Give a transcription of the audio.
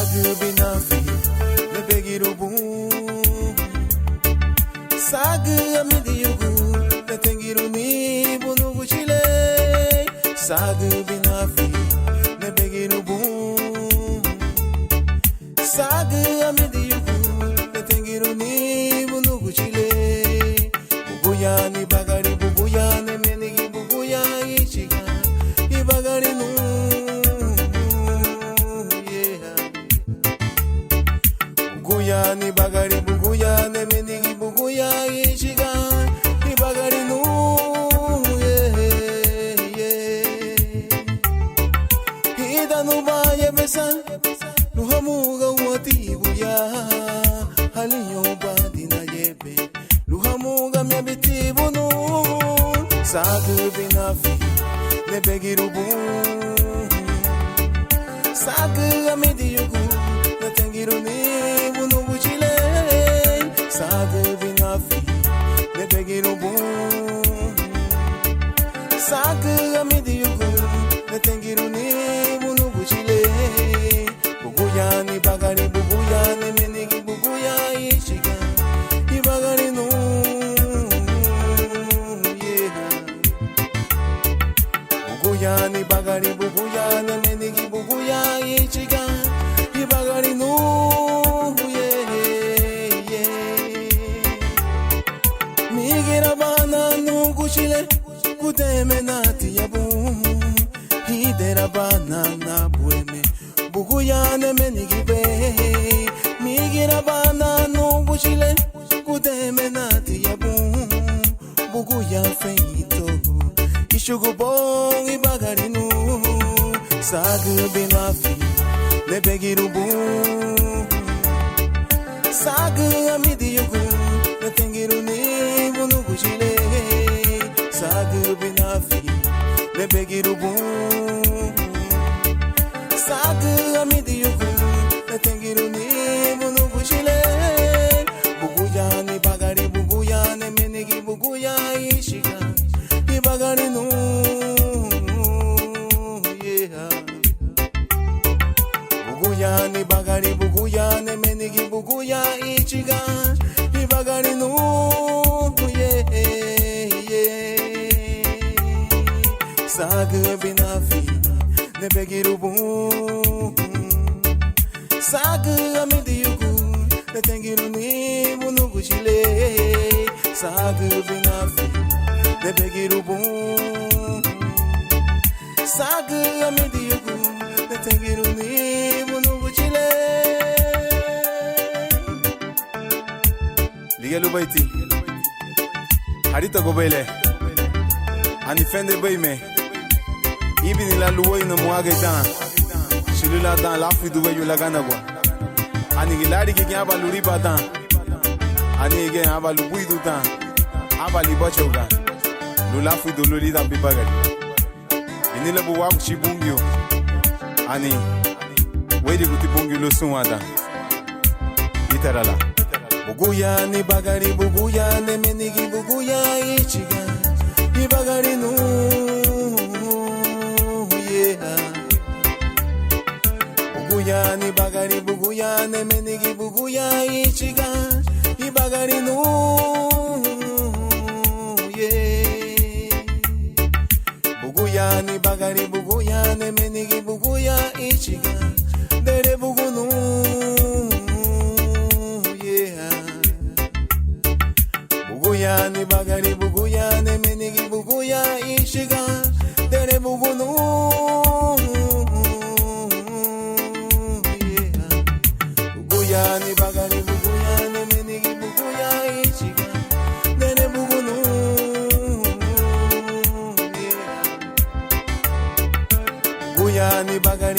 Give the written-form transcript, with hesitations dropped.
Sagu binafi, ne begiru boom. Sagu amidi yugu, ne tengiru ni bunu guchile. Sagu binafi, ne begiru boom. Sagu amidi yugu, ne tengiru ni bunu guchile. Bubuya ni bagari, bubuya ne menigi, bubuya ichiga, ibagari nu. Buguya ni bagari, buguya ne menigi, buguya ichiga, ibagari nu. Hida nu ba ye besa, nu hamuga wati buya, haliyo ba dina yebe, nu hamuga mi abiti bunu. Sagu binafi, ne begiru boom. Sagu amidi yugu, ne tengiru ni bunu guchile. Sagu binafi, ne begiru boom. Sagu amidi yugu, ne tengiru ni bunu guchile. Buguya ni bagari, buguya ne menigi, buguya ichiga, ibagari nu. Buguya ni bagari, buguya ne menigi, buguya ichiga, ibagari nu. Migira bana nu guchile, kudeme na tiyabu. Hidera bana na bueme, buguya ne menigi be. Migira bana nu guchile, kudeme na tiyabu. Buguya feito, ishugu bong ibagari nu. Sagu binafi, ne begiru boom. Sagu amidi yugu, ne tengiru ni bunu guchile. Sagu binafi, ne begiru boom. Sagu amidi yugu, ne tengiru ni bunu guchile. Buguya ni bagari, buguya ne menigi, buguya ishiga, ibagari nu. Buguya ni bagari, buguya ne menigi, buguya ichiga, ibagari nu. Sagu binafi, ne begiru boom. Sagu amidi yugu, ne tengiru ni bunu guchile. Sagu binafi, ne begiru boom. Sagu amidi yugu, ne tengiru ni bunu guchile. Ligelu baiti, harita gobele, anifende baime. Ibi ni la luwa ina muage dan, shilula dan lafi duwe yu lagana gwa. Ani gilari ki kya balu riba dan, ani ge abalu buidu dan, abali bacho dan, lulafi du luli da bibagari. Ini la buwa kuchibungyo, ani wedi kuti bungyo lo sunwada. Itarala. Buguya ni bagari, buguya ne menigi, buguya ichiga, ibagari nu. Buguya ni bagari, buguya ne menigi, buguya ichiga, ibagari nu. Buguya ni bagari, buguya ne menigi, buguya ichiga, dere bugunu. Buguya ni bagari, buguya ne menigi, buguya ichiga, dere bugunu. Buguya ni bagari, buguya ne menigi, buguya ichiga, dere bugunu. Buguya ni bagari,